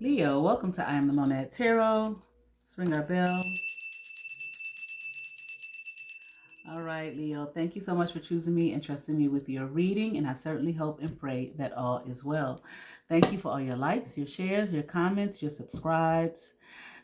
Leo, welcome to I Am the Monad Tarot. Let's ring our bell. All right, Leo, thank you so much for choosing me and trusting me with your reading, and I certainly hope and pray that all is well. Thank you for all your likes, your shares, your comments, your subscribes.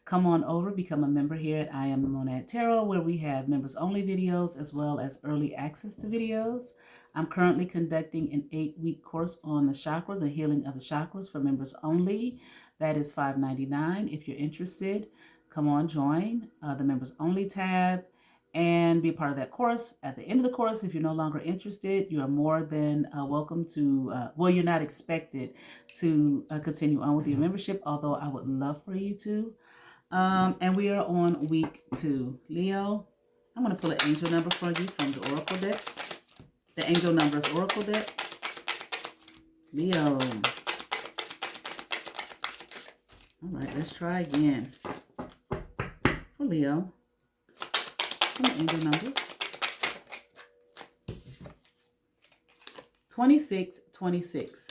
Come on over, become a member here at I Am the Monad Tarot, where we have members-only videos as well as early access to videos. I'm currently conducting an 8-week course on the chakras and healing of the chakras for members only. That is $5.99. If you're interested, come on, join the members only tab and be a part of that course. At the end of the course, if you're no longer interested, you are more than welcome to, you're not expected to continue on with your membership, although I would love for you to. And we are on week 2. Leo, I'm going to pull an angel number for you from the Oracle deck. The Angel Numbers Oracle deck. Leo. All right, let's try again. For Leo. From the Angel Numbers. 2626.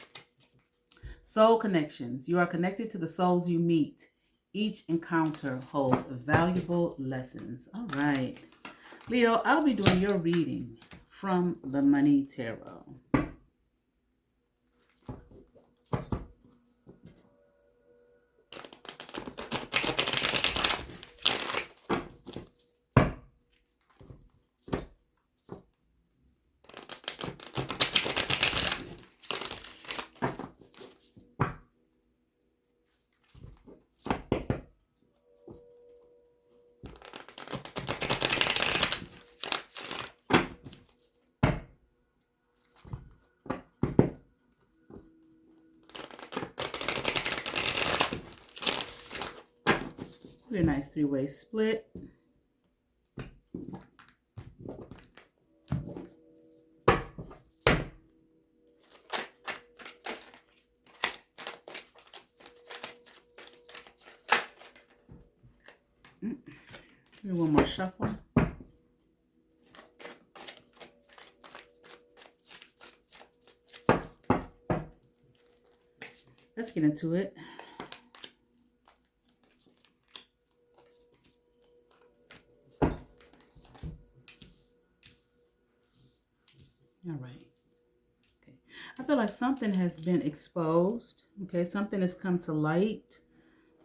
Soul connections. You are connected to the souls you meet. Each encounter holds valuable lessons. All right. Leo, I'll be doing your reading from the Money Tarot. Very nice 3-way split. Do one more shuffle. Let's get into it. All right. Okay. I feel like something has been exposed. Okay. Something has come to light.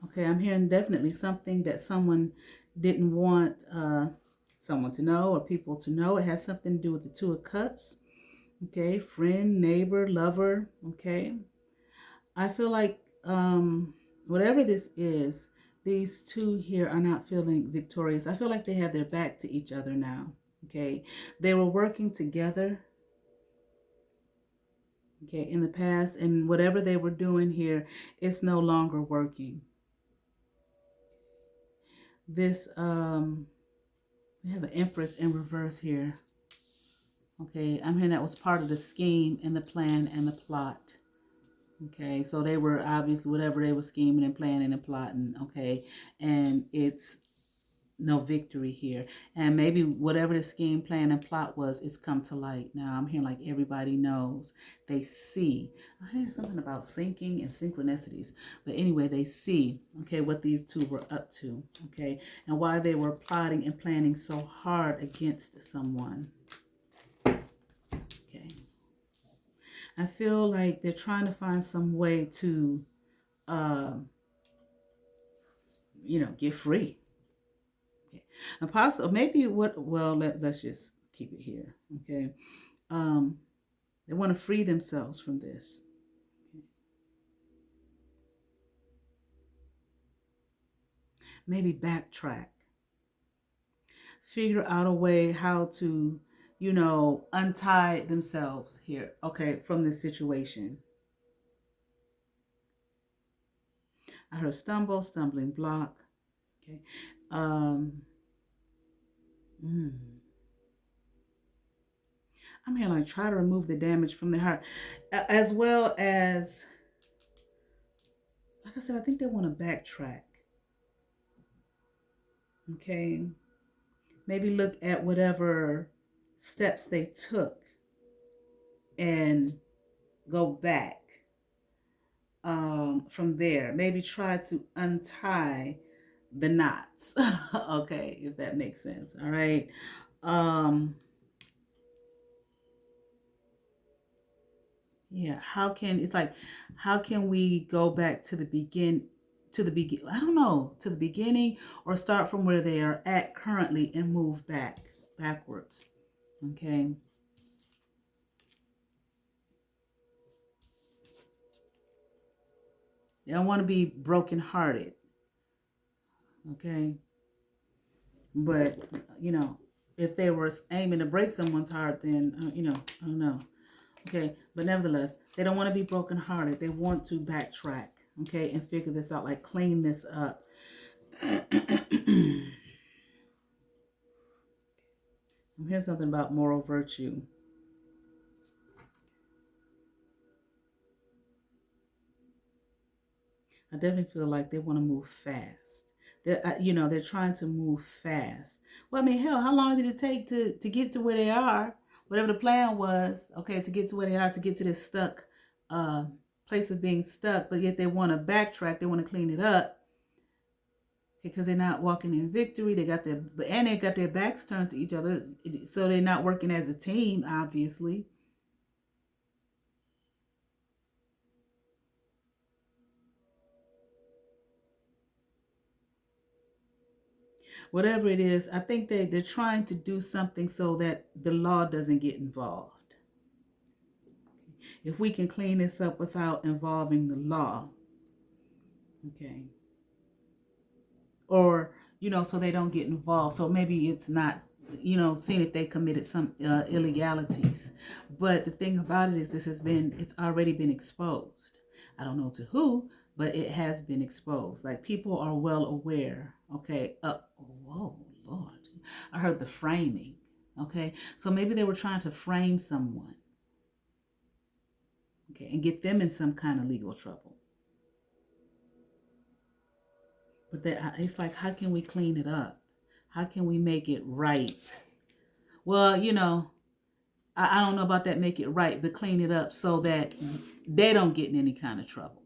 Okay. I'm hearing definitely something that someone didn't want someone to know or people to know. It has something to do with the 2 of Cups. Okay. Friend, neighbor, lover. Okay. I feel like whatever this is, these 2 here are not feeling victorious. I feel like they have their back to each other now. Okay. They were working together. Okay, in the past, and whatever they were doing here, it's no longer working. This, we have an Empress in reverse here. Okay, I'm hearing that was part of the scheme and the plan and the plot. Okay, so they were obviously, whatever they were scheming and planning and plotting, okay, and it's no victory here. And maybe whatever the scheme, plan, and plot was, it's come to light. Now I'm hearing like everybody knows. They see. I hear something about syncing and synchronicities. But anyway, they see, okay, what these 2 were up to, okay, and why they were plotting and planning so hard against someone. Okay. I feel like they're trying to find some way to, get free. And possible, maybe let's just keep it here, okay? They want to free themselves from this. Okay. Maybe backtrack. Figure out a way how to, untie themselves here, okay, from this situation. I heard stumble, stumbling block, okay? I'm here like try to remove the damage from the heart, as well as, like I said, I think they want to backtrack. Okay, maybe look at whatever steps they took and go back. from there. Maybe try to untie the knots. Okay, if that makes sense. All right. Um, yeah, how can it's like how can we go back to the begin I don't know, to the beginning, or start from where they are at currently and move backwards. Okay. They don't want to be brokenhearted. Okay. But, you know, if they were aiming to break someone's heart, then, I don't know. Okay. But nevertheless, they don't want to be brokenhearted. They want to backtrack. Okay. And figure this out, like clean this up. Here's something about moral virtue. I definitely feel like they want to move fast. They're trying to move fast. Well, I mean, hell, how long did it take to get to where they are? Whatever the plan was, okay, to get to where they are, to get to this stuck uh, place of being stuck, but yet they want to backtrack. They want to clean it up because they're not walking in victory. They got their backs turned to each other, so they're not working as a team, obviously. Whatever it is, I think they're trying to do something so that the law doesn't get involved. If we can clean this up without involving the law, okay, or so they don't get involved. So maybe it's not, seeing if they committed some illegalities. But the thing about it is, it's already been exposed. I don't know to who, but it has been exposed. Like, people are well aware. Okay, whoa, Lord, I heard the framing. Okay, so maybe they were trying to frame someone, okay, and get them in some kind of legal trouble. But it's like, how can we clean it up? How can we make it right? Well, I don't know about that, make it right, but clean it up so that they don't get in any kind of trouble.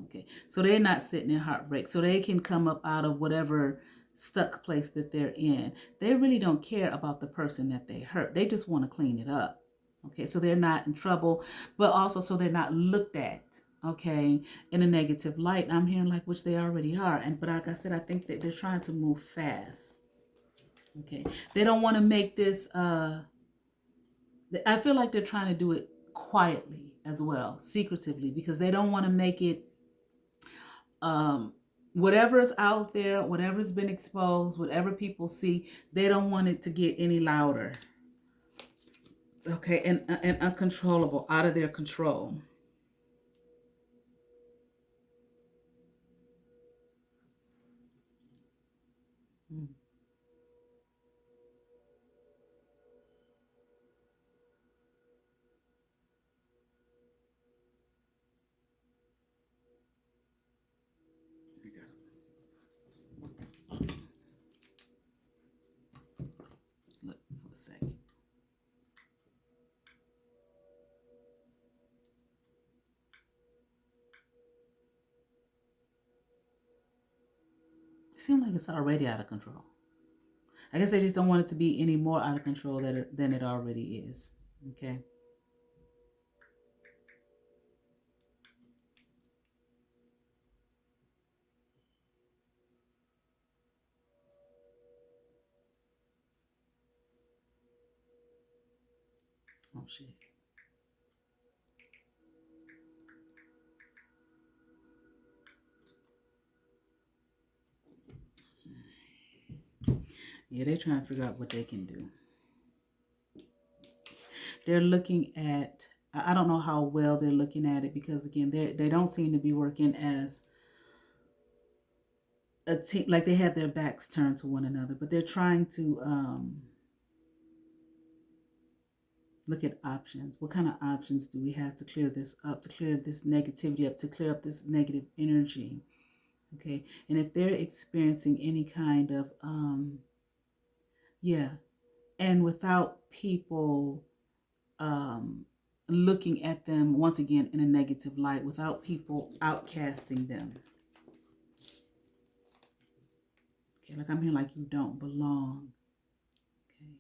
Okay. So they're not sitting in heartbreak. So they can come up out of whatever stuck place that they're in. They really don't care about the person that they hurt. They just want to clean it up. Okay. So they're not in trouble, but also so they're not looked at, okay, in a negative light. I'm hearing like, which they already are. But like I said, I think that they're trying to move fast. Okay. They don't want to make this I feel like they're trying to do it quietly as well, secretively, because they don't want to make it um whatever's out there, whatever's been exposed, whatever people see, they don't want it to get any louder. Okay, and uncontrollable, out of their control. Mm. Look for a second. It seems like it's already out of control. I guess they just don't want it to be any more out of control than it already is. Okay. Oh shit. Yeah, they're trying to figure out what they can do. They're looking at, I don't know how well they're looking at it, because again, they don't seem to be working as a team. Like, they have their backs turned to one another, but they're trying to look at options. What kind of options do we have to clear this up, to clear this negativity up, to clear up this negative energy? Okay, and if they're experiencing any kind of yeah, and without people looking at them once again in a negative light without people outcasting them. Okay, like I'm here like you don't belong. Okay.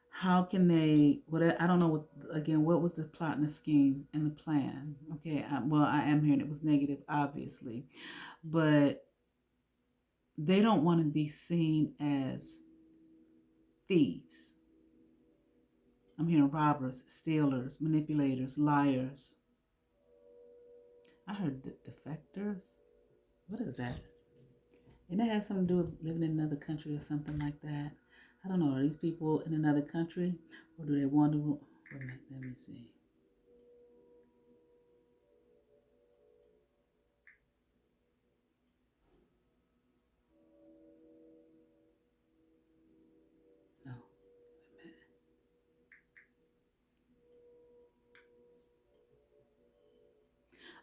How can they, what, I don't know what, again, what was the plot and the scheme and the plan? Okay, well, I am hearing it was negative, obviously, but they don't want to be seen as thieves. I'm hearing robbers, stealers, manipulators, liars. I heard defectors. What is that? And that has something to do with living in another country or something like that. I don't know. Are these people in another country, or do they want to? Let me see. No.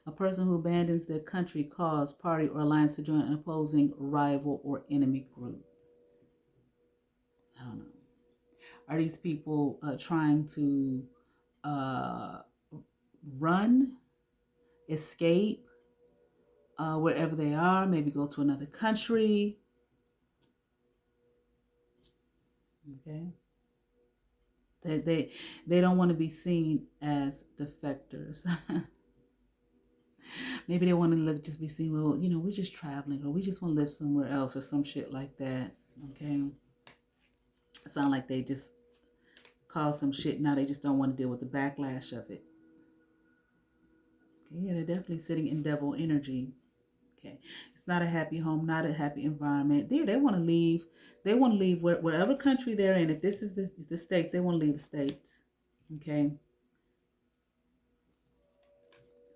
A person who abandons their country, cause, party, or alliance to join an opposing rival or enemy group. I don't know. Are these people trying to uh, run, escape wherever they are? Maybe go to another country. Okay. They don't want to be seen as defectors. Maybe they want to look just be seen, well, we're just traveling, or we just want to live somewhere else, or some shit like that. Okay. It sounds like they just caused some shit. Now they just don't want to deal with the backlash of it. Okay, yeah, they're definitely sitting in devil energy. Okay. It's not a happy home, not a happy environment. They want to leave. They want to leave whatever country they're in. If this is the States, they want to leave the States. Okay.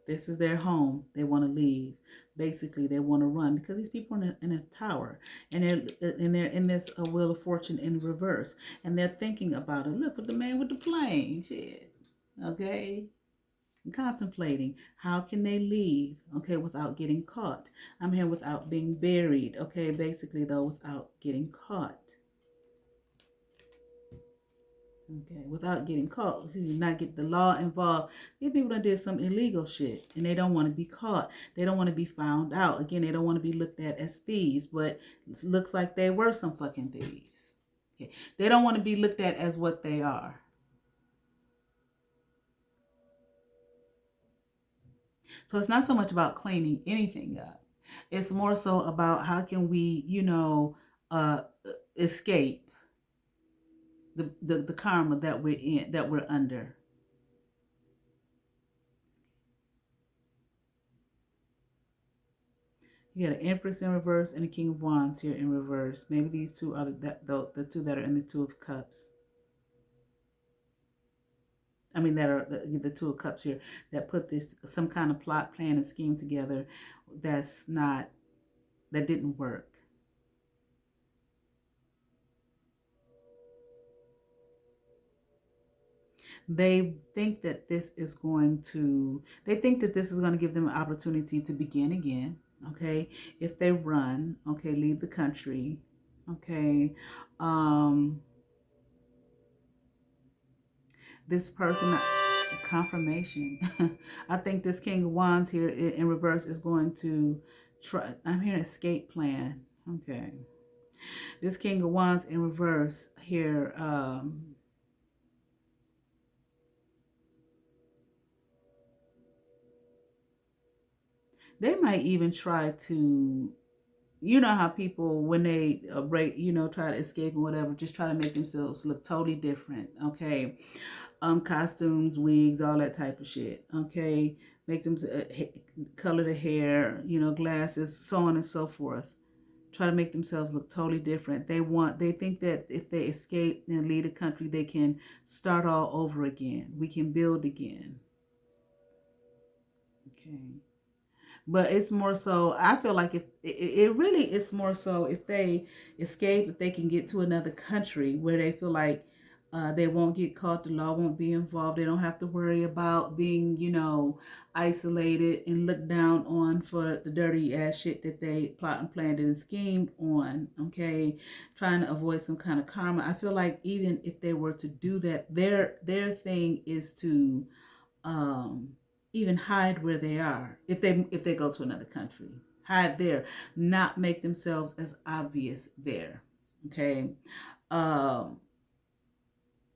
This is their home. They want to leave. Basically, they want to run because these people are in a tower, and they're in this Wheel of Fortune in reverse, and they're thinking about it. Look at the man with the plane. Shit. Okay. Contemplating how can they leave, okay, without getting caught. I'm here without being buried, okay, basically though, without getting caught. Okay, without getting caught. Not get the law involved. These people done did some illegal shit and they don't want to be caught. They don't want to be found out. Again, they don't want to be looked at as thieves, but it looks like they were some fucking thieves. Okay. They don't want to be looked at as what they are. So it's not so much about cleaning anything up. It's more so about how can we, uh, escape the karma that we're in, that we're under. You got an Empress in reverse and a King of Wands here in reverse. Maybe these two are the two that are in the Two of Cups. I mean, that are the Two of Cups here that put this some kind of plot, plan, and scheme together that didn't work. They think that this is going to give them an opportunity to begin again. Okay. If they run, okay, leave the country. Okay. This person, confirmation. I think this King of Wands here in reverse is going to try. I'm hearing escape plan. Okay. This King of Wands in reverse here, they might even try to, how people, when they break, try to escape and whatever, just try to make themselves look totally different. Okay. Costumes, wigs, all that type of shit. Okay. Make them color the hair, glasses, so on and so forth. Try to make themselves look totally different. They think that if they escape and leave the country, they can start all over again. We can build again. Okay. But it's more so, I feel like if it really is more so if they escape, if they can get to another country where they feel like They won't get caught. The law won't be involved. They don't have to worry about being, isolated and looked down on for the dirty ass shit that they plot and planned and schemed on. Okay, trying to avoid some kind of karma. I feel like even if they were to do that, their thing is to um, even hide where they are. If they go to another country, hide there, not make themselves as obvious there. Okay. Um,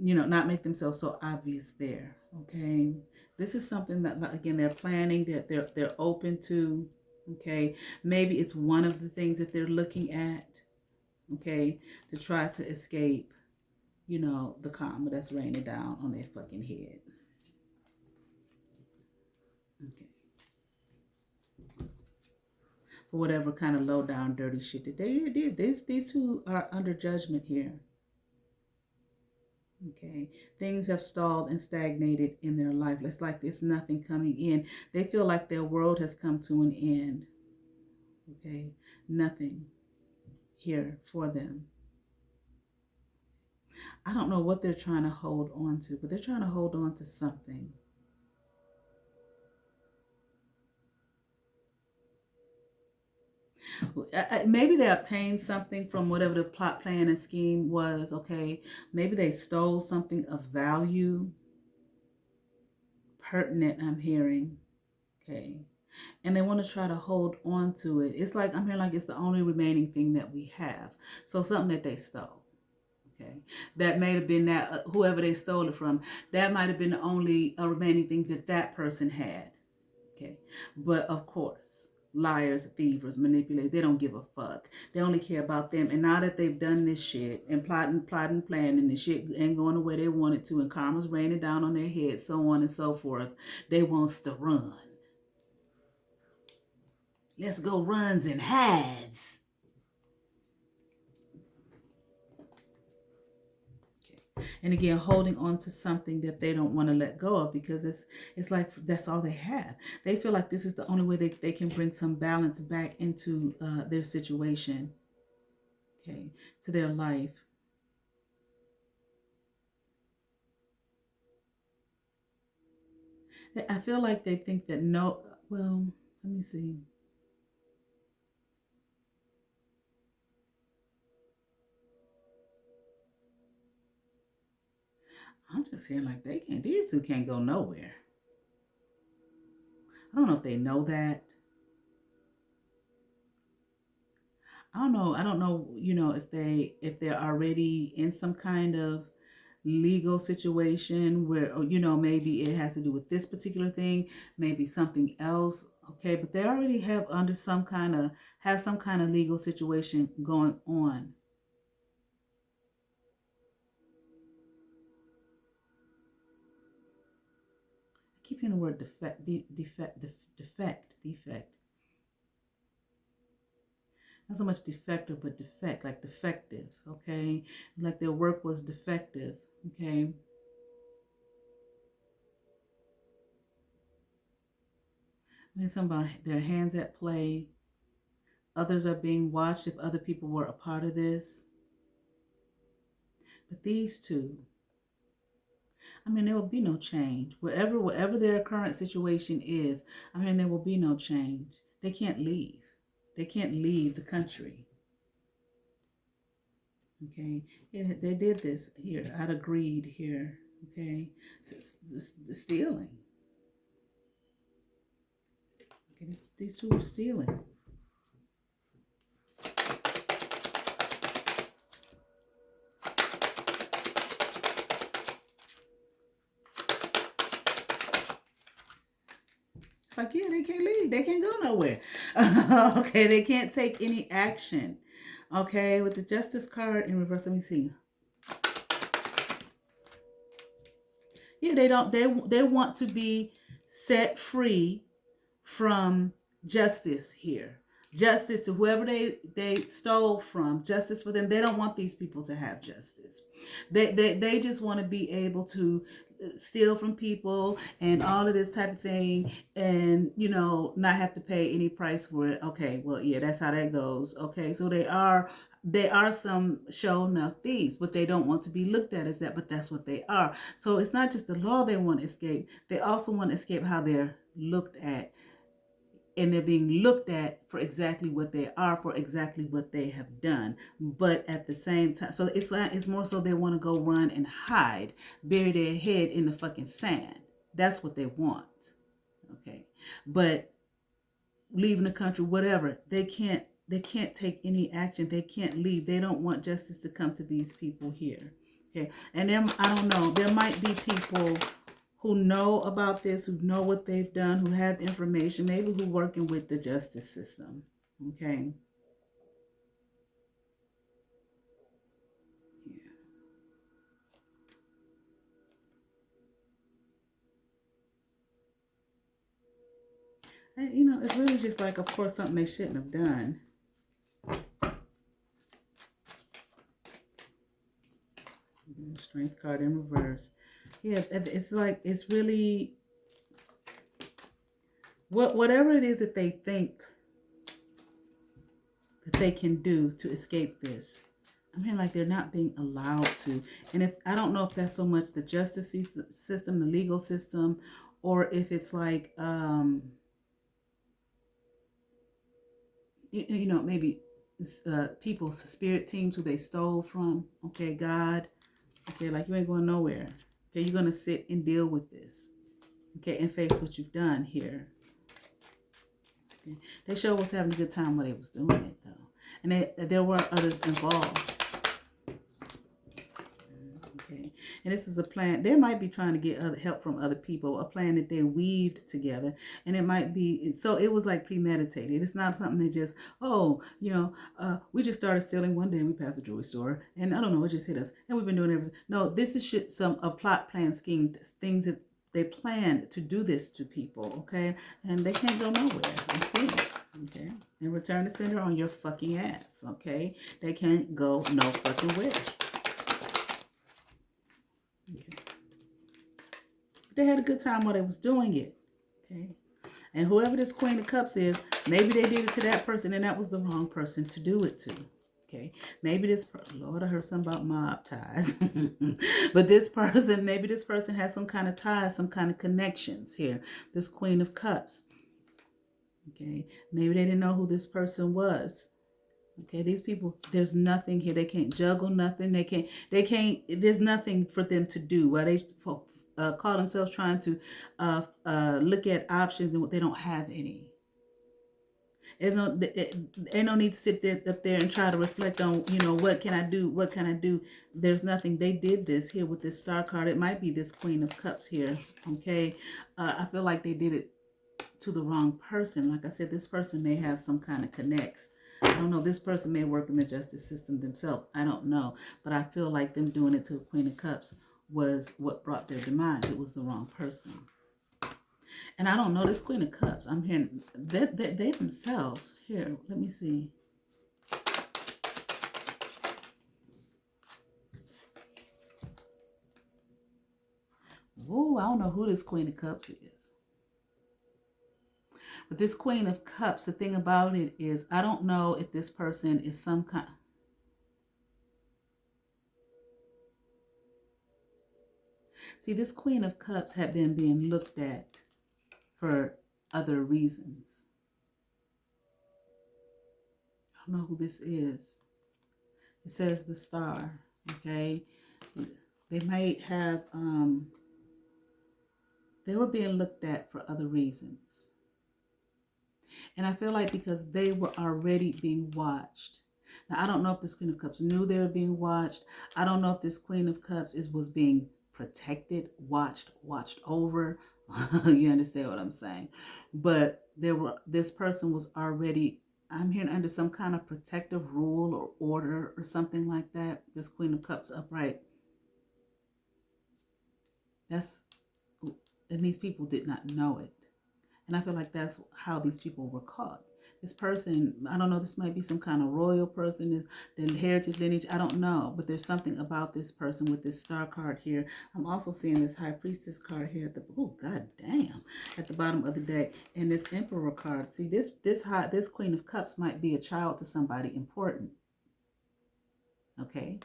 not make themselves so obvious there. Okay, this is something that, again, they're planning, that they're open to. Okay, maybe it's one of the things that they're looking at. Okay, to try to escape, the karma that's raining down on their fucking head. Okay, for whatever kind of low down dirty shit that they did. These two are under judgment here. Okay, things have stalled and stagnated in their life. It's like there's nothing coming in. They feel like their world has come to an end. Okay, nothing here for them. I don't know what they're trying to hold on to, but they're trying to hold on to something. Maybe they obtained something from whatever the plot, plan, and scheme was. Okay, maybe they stole something of value, pertinent, I'm hearing. Okay, and they want to try to hold on to it. It's like, I'm hearing like it's the only remaining thing that we have. So something that they stole. Okay, that may have been that whoever they stole it from, that might have been the only remaining thing that that person had. Okay, but of course, liars, thieves, manipulators, they don't give a fuck. They only care about them. And now that they've done this shit and plotting, planning, and the shit ain't going the way they want it to, and karma's raining down on their heads, so on and so forth, they wants to run. Let's go runs and hides. And again, holding on to something that they don't want to let go of, because it's like that's all they have. They feel like this is the only way they can bring some balance back into their situation, okay, to their life. I feel like they think that well, let me see. I'm just hearing like these two can't go nowhere. I don't know if they know that. I don't know, if they're already in some kind of legal situation where, maybe it has to do with this particular thing, maybe something else. Okay, but they already have some kind of legal situation going on. I keep hearing the word defect. Not so much defective, but defect, like defective. Okay, like their work was defective. Okay. There's some about their hands at play. Others are being watched if other people were a part of this. But these two, there will be no change. Wherever their current situation is, there will be no change. They can't leave. They can't leave the country. Okay, yeah, they did this here out of greed here. Okay, stealing. Okay, these two are stealing. It's like, yeah, they can't leave. They can't go nowhere. Okay, they can't take any action. Okay, with the Justice card in reverse, let me see. Yeah, they don't. They want to be set free from justice here. justice to whoever they stole from, justice for them. They don't want these people to have justice. They just want to be able to steal from people and all of this type of thing, and not have to pay any price for it. Okay, well, yeah, that's how that goes. Okay, so they are some show enough thieves, but they don't want to be looked at as that, but that's what they are. So it's not just the law they want to escape, they also want to escape how they're looked at, and they're being looked at for exactly what they are, for exactly what they have done. But at the same time, so it's more so they want to go run and hide, bury their head in the fucking sand. That's what they want. Okay. But leaving the country, whatever, they can't take any action. They can't leave. They don't want justice to come to these people here. Okay. And then I don't know, there might be people who know about this, who know what they've done, who have information, maybe who working with the justice system. Okay. Yeah. And, it's really just like, of course, something they shouldn't have done. Strength card in reverse. Yeah, it's like, it's really whatever it is that they think that they can do to escape this. I mean, like, they're not being allowed to. And if I don't know if that's so much the justice system, the legal system, or if it's like, maybe people's spirit teams who they stole from. Okay, God. Okay, like, you ain't going nowhere. Okay, you're going to sit and deal with this. Okay, and face what you've done here. Okay. They sure was having a good time while they was doing it, though. And there were others involved. Okay. And this is a plan. They might be trying to get help from other people, a plan that they weaved together. And it might be, so it was like premeditated. It's not something that just, we just started stealing one day and we passed a jewelry store. And I don't know, it just hit us. And we've been doing everything. No, this is a plot, plan, scheme, things that they planned to do this to people, okay? And they can't go nowhere. You see it, okay? And return the sender on your fucking ass, okay? They can't go no fucking where. Okay. They had a good time while they was doing it, okay? And whoever this Queen of Cups is, maybe they did it to that person and that was the wrong person to do it to. Okay, maybe Lord, I heard something about mob ties. But maybe this person has some kind of ties, some kind of connections here. This Queen of Cups. Okay, maybe they didn't know who this person was. Okay, these people, there's nothing here. They can't juggle nothing. There's nothing for them to do. While they call themselves trying to look at options, and they don't have any. Ain't no need to sit there up there and try to reflect on, what can I do? What can I do? There's nothing. They did this here with this star card. It might be this Queen of Cups here. Okay. I feel like they did it to the wrong person. Like I said, this person may have some kind of connects. I don't know. This person may work in the justice system themselves. I don't know. But I feel like them doing it to the Queen of Cups was what brought their demise. It was the wrong person. And I don't know, this Queen of Cups, I'm hearing that they themselves, here, let me see. Whoa, I don't know who this Queen of Cups is. But this Queen of Cups, the thing about it is, I don't know if this person is some kind. See, this Queen of Cups had been being looked at for other reasons. I don't know who this is. It says the Star, okay? They might have, they were being looked at for other reasons. And I feel like because they were already being watched. Now, I don't know if this Queen of Cups knew they were being watched. I don't know if this Queen of Cups was being protected, watched over. You understand what I'm saying? But this person was already, I'm hearing, under some kind of protective rule or order or something like that. This Queen of Cups upright. And these people did not know it. And I feel like that's how these people were caught. This person, I don't know, this might be some kind of royal person, the heritage lineage, I don't know. But there's something about this person with this star card here. I'm also seeing this high priestess card here at the, oh, god damn, at the bottom of the deck. And this emperor card. See, this Queen of Cups might be a child to somebody important. Okay?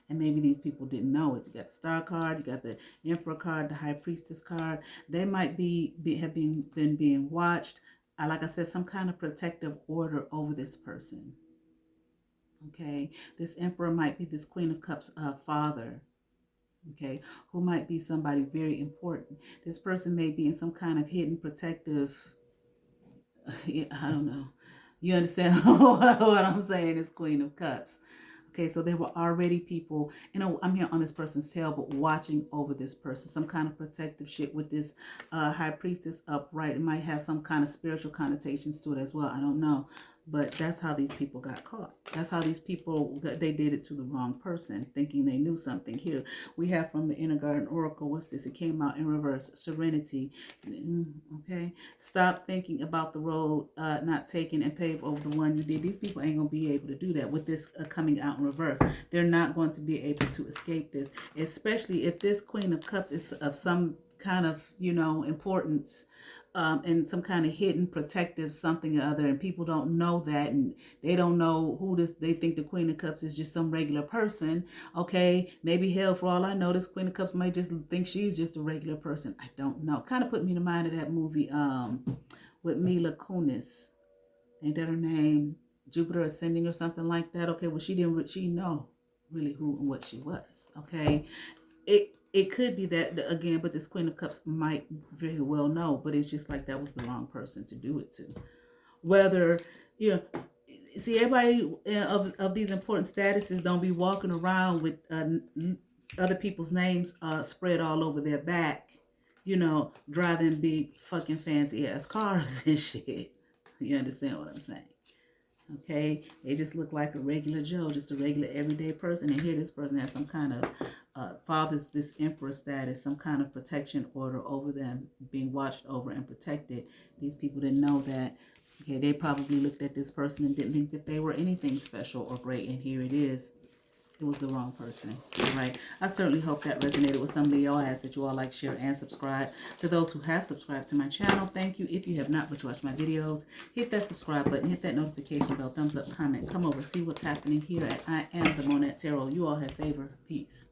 And maybe these people didn't know it. You got the star card, you got the emperor card, the high priestess card. They might have been being watched. Like I said, some kind of protective order over this person. Okay, this emperor might be this Queen of Cups father. Okay, who might be somebody very important. This person may be in some kind of hidden protective. I don't know. You understand what I'm saying? It's Queen of Cups. Okay, so there were already people, I'm here on this person's tail, but watching over this person. Some kind of protective shit with this high priestess upright. It might have some kind of spiritual connotations to it as well. I don't know. But that's how these people got caught. That's how these people, they did it to the wrong person, thinking they knew something. Here, we have from the Inner Garden Oracle, what's this? It came out in reverse, Serenity. Okay, stop thinking about the road not taken and pave over the one you did. These people ain't going to be able to do that with this coming out in reverse. They're not going to be able to escape this, especially if this Queen of Cups is of some kind of, importance. And some kind of hidden protective something or other, and people don't know that, and they don't know who this, they think the Queen of Cups is just some regular person. Okay, maybe hell, for all I know, this Queen of Cups might just think she's just a regular person. I don't know. Kind of put me in mind of that movie with Mila Kunis. Ain't that her name? Jupiter Ascending or something like that. Okay, well, she didn't know really who and what she was. Okay, it could be that again, but this Queen of Cups might very well know, but it's just like that was the wrong person to do it to. Whether, see, everybody of these important statuses don't be walking around with other people's names spread all over their back, driving big fucking fancy ass cars and shit. You understand what I'm saying? Okay, they just look like a regular Joe, just a regular everyday person. And here this person has some kind of father's, this emperor status, some kind of protection order over them, being watched over and protected. These people didn't know that. Okay, they probably looked at this person and didn't think that they were anything special or great. And here it is. It was the wrong person. All right. I certainly hope that resonated with somebody y'all. I ask that you all like, share, and subscribe. To those who have subscribed to my channel, thank you. If you have not, but you watch my videos, hit that subscribe button, hit that notification bell, thumbs up, comment, come over, see what's happening here at I Am the Monette Tarot. You all have favor. Peace.